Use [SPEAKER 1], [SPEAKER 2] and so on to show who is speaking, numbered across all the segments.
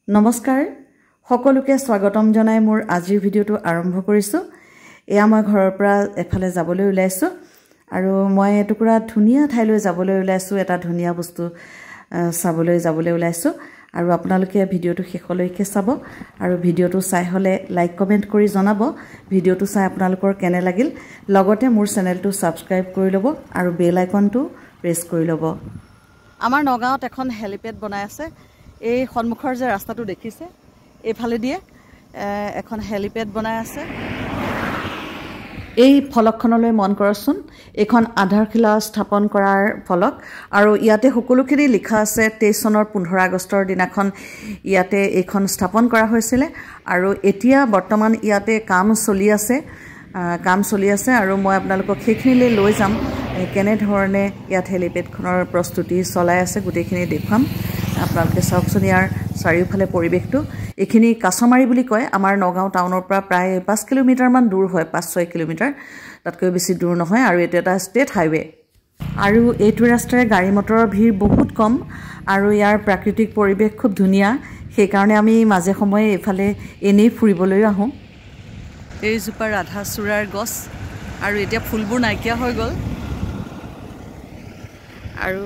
[SPEAKER 1] নমস্কাৰ সকলোকে স্বাগতম জনাই মোৰ আজিৰ ভিডিওটো আৰম্ভ কৰিছো। এয়া মই ঘৰৰ পৰা এফালে যাবলৈ ওলাইছো আৰু মই এটুকুৰা ধুনিয়া ঠাইলৈ যাবলৈ ওলাইছো, এটা ধুনিয়া বস্তু চাবলৈ যাবলৈ ওলাইছো আৰু আপোনালোকে ভিডিওটো শেষলৈকে চাব আৰু ভিডিওটো চাই হলে লাইক কমেন্ট কৰি জনাব ভিডিওটো চাই আপোনালোকৰ কেনে লাগিল। লগতে মোৰ চেনেলটো সাবস্ক্ৰাইব কৰি ল'ব আৰু বেল আইকনটো প্ৰেছ কৰি ল'ব। আমাৰ নগাঁৱত এখন হেলিপেড বনাই আছে। এই সন্মুখৰ যে ৰাস্তাটো দেখিছে এইফালে দিয়ে এখন হেলিপেড বনাই আছে। এই ফলকখনলৈ মন কৰকচোন, এখন আধাৰশিলা স্থাপন কৰাৰ ফলক আৰু ইয়াতে সকলোখিনি লিখা আছে 23 চনৰ 15 আগষ্টৰ দিনাখন ইয়াতে এইখন স্থাপন কৰা হৈছিল আৰু এতিয়া বৰ্তমান ইয়াতে কাম চলি আছে আৰু মই আপোনালোকক সেইখিনিলৈ লৈ যাম কেনে ধৰণে ইয়াত হেলিপেডখনৰ প্ৰস্তুতি চলাই আছে গোটেইখিনি দেখুৱাম। আপোনালোকে চাওকচোন ইয়াৰ চাৰিওফালে পৰিৱেশটো। এইখিনি কাছমাৰী বুলি কয়। আমাৰ নগাঁও টাউনৰ পৰা প্ৰায় 5 কিলোমিটাৰমান দূৰ হয়, 5-6 কিলোমিটাৰ, তাতকৈ বেছি দূৰ নহয় আৰু এইটো এটা ষ্টেট হাইৱে আৰু এইটো ৰাস্তাৰে গাড়ী মটৰৰ ভিৰ বহুত কম আৰু ইয়াৰ প্ৰাকৃতিক পৰিৱেশ খুব ধুনীয়া। সেইকাৰণে আমি মাজে সময়ে এইফালে এনেই ফুৰিবলৈ আহোঁ। এইজোপা ৰাধাচূড়াৰ গছ আৰু এতিয়া ফুলবোৰ নাইকিয়া হৈ গ'ল আৰু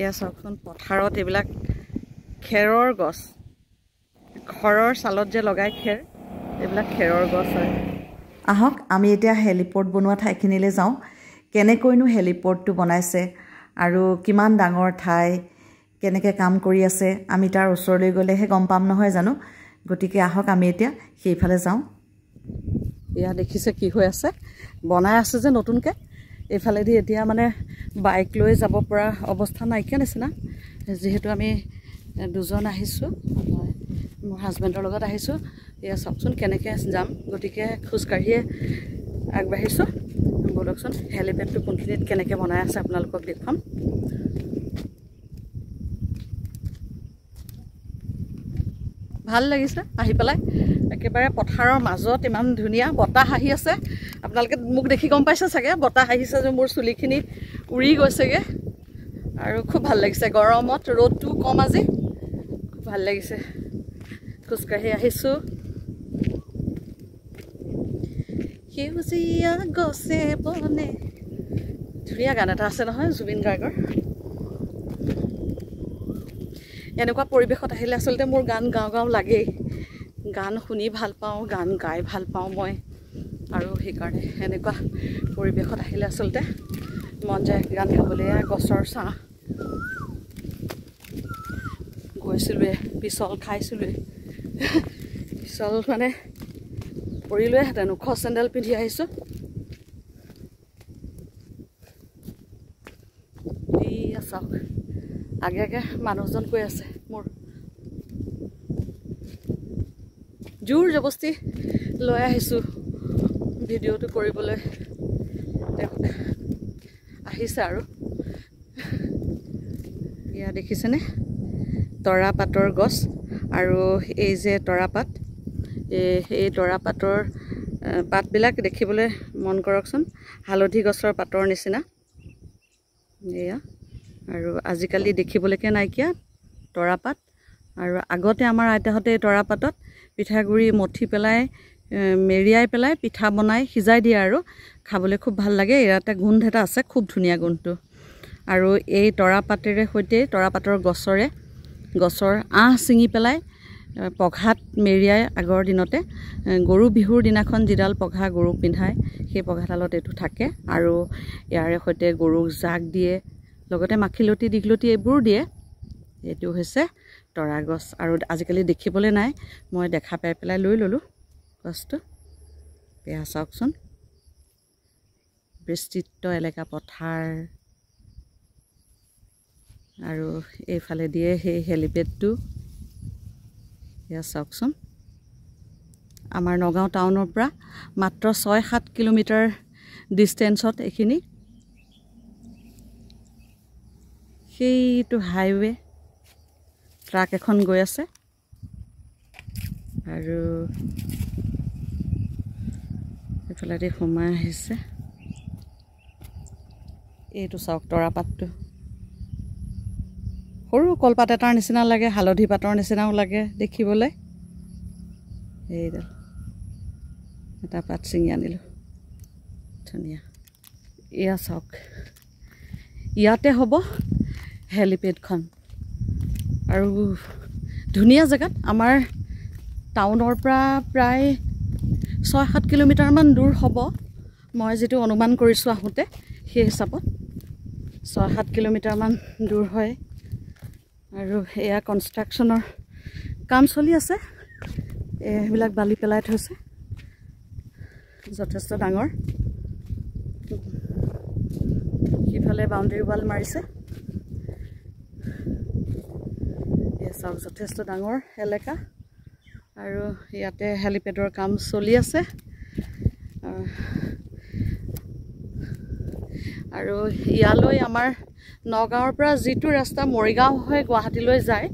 [SPEAKER 1] এয়া চাওকচোন পথাৰত এইবিলাক খেৰৰ গছ, ঘৰৰ চালত যে লগাই খেৰ, এইবিলাক খেৰৰ গছ হয়। আহক আমি এতিয়া হেলিপৰ্ট বনোৱা ঠাইখিনিলৈ যাওঁ। কেনেকৈনো হেলিপৰ্টটো বনাইছে আৰু কিমান ডাঙৰ ঠাই, কেনেকৈ কাম কৰি আছে আমি তাৰ ওচৰলৈ গ'লেহে গম পাম নহয় জানো। গতিকে আহক আমি এতিয়া সেইফালে যাওঁ। এয়া দেখিছে কি হৈ আছে, বনাই আছে যে নতুনকৈ। এইফালেদি এতিয়া মানে বাইক লৈ যাব পৰা অৱস্থা নাইকিয়া নিচিনা, যিহেতু আমি দুজন আহিছোঁ, মই মোৰ হাজবেণ্ডৰ লগত আহিছোঁ। এয়া চাওকচোন কেনেকৈ যাম, গতিকে খোজকাঢ়িয়ে আগবাঢ়িছোঁ। বলকচোন হেলিপেডটো কোনখিনিত কেনেকৈ বনাই আছে আপোনালোকক দেখুৱাম। ভাল লাগিছে আহি পেলাই, একেবাৰে পথাৰৰ মাজত ইমান ধুনীয়া বতাহ আহি আছে। আপোনালোকে মোক দেখি গম পাইছে চাগে, বতাহ আহিছে যে মোৰ চুলিখিনি উৰি গৈছেগৈ আৰু খুব ভাল লাগিছে। গৰমত ৰ'দটো কম আজি, খুব ভাল লাগিছে। খোজকাঢ়ি আহিছোঁ। সেউজীয়া গছে বনে, ধুনীয়া গান এটা আছে নহয় জুবিন গাৰ্গৰ। এনেকুৱা পৰিৱেশত আহিলে আচলতে মোৰ গান গাওঁ লাগেই। গান শুনি ভাল পাওঁ, গান গাই ভাল পাওঁ মই, আৰু সেইকাৰণে এনেকুৱা পৰিৱেশত আহিলে আচলতে মন যায় গান গাবলৈ। গছৰ ছাঁ গৈছিলোঁৱে, পিছল খাইছিলোঁৱে, পিছল মানে পৰিলোৱেহেঁতেন। ওখ চেণ্ডেল পিন্ধি আহিছোঁ। এয়া চাওক আগে আগে মানুহজন কৈ আছে, মোৰ জোৰ জবস্তি লৈ আহিছোঁ ভিডিঅ'টো কৰিবলৈ। তেওঁ আহিছে আৰু এয়া দেখিছেনে তৰাপাতৰ গছ আৰু এই যে তৰাপাত, এই তৰাপাতৰ পাতবিলাক দেখিবলৈ মন কৰকচোন, হালধি গছৰ পাতৰ নিচিনা। এয়া আৰু আজিকালি দেখিবলৈকে নাইকিয়া তৰাপাত। আৰু আগতে আমাৰ আইতাহঁতে এই তৰাপাতত পিঠাগুড়ি মঠি পেলাই মেৰিয়াই পেলাই পিঠা বনাই সিজাই দিয়ে আৰু খাবলৈ খুব ভাল লাগে। ইয়াতে গোন্ধ এটা আছে, খুব ধুনীয়া গোন্ধটো। আৰু এই তৰাপাতেৰে সৈতে তৰাপাতৰ গছৰ আঁহ ছিঙি পেলাই পঘাত মেৰিয়াই আগৰ দিনতে গৰু বিহুৰ দিনাখন যিডাল পঘা গৰুক পিন্ধায় সেই পঘাডালত এইটো থাকে আৰু ইয়াৰে সৈতে গৰুক জাক দিয়ে, লগতে মাখিলতি দীঘলতি এইবোৰ দিয়ে। এইটো হৈছে তৰা গছ আৰু আজিকালি দেখিবলৈ নাই, মই দেখা পাই পেলাই লৈ ল'লোঁ গছটো। এয়া চাওকচোন বিস্তৃত এলেকা পথাৰ আৰু এইফালে দিয়ে সেই হেলিপেডটো। এয়া চাওকচোন আমাৰ নগাঁও টাউনৰ পৰা মাত্ৰ 6-7 কিলোমিটাৰ ডিষ্টেঞ্চত এইখিনি। সেইটো হাইৱে, ট্ৰাক এখন গৈ আছে আৰু এইফালেদি সোমাই আহিছে। এইটো চাওক তৰাপাতটো সৰু কলপাত এটাৰ নিচিনা লাগে, হালধি পাতৰ নিচিনাও লাগে দেখিবলৈ। এইডাল এটা পাত ছিঙি আনিলোঁ, ধুনীয়া। এয়া চাওক, ইয়াতে হ'ব হেলিপেডখন। আৰু ধুনীয়া জেগাত, আমাৰ টাউনৰ পৰা প্ৰায় 6-7 কিলোমিটাৰমান দূৰ হ'ব, মই যিটো অনুমান কৰিছোঁ আহোঁতে সেই হিচাপত 6-7 কিলোমিটাৰমান দূৰ হয়। আৰু এয়া কনষ্ট্ৰাকশ্যনৰ কাম চলি আছে, এইবিলাক বালি পেলাই থৈছে, যথেষ্ট ডাঙৰ। সিফালে বাউণ্ডেৰী ৱাল মাৰিছে। এয়া চাওক, যথেষ্ট ডাঙৰ এলেকা। আৰু ইয়াতে হেলিপেডৰ কাম চলি আছে। আৰু ইয়ালৈ আমাৰ নগাঁৱৰ পৰা যিটো ৰাস্তা মৰিগাঁও হৈ গুৱাহাটীলৈ যায়,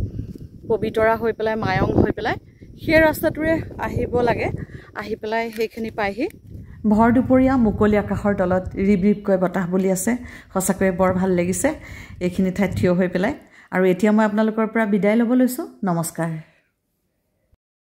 [SPEAKER 1] পবিতৰা হৈ পেলাই মায়ং হৈ পেলাই, সেই ৰাস্তাটোৰে আহিব লাগে। আহি পেলাই সেইখিনি পায়হি। ভৰ দুপৰীয়া মুকলি আকাশৰ তলত ৰিব ৰিবকৈ বতাহ বলি আছে, সঁচাকৈয়ে বৰ ভাল লাগিছে এইখিনি ঠাইত থিয় হৈ পেলাই। আৰু এতিয়া মই আপোনালোকৰ পৰা বিদায় ল'ব লৈছোঁ। নমস্কাৰ।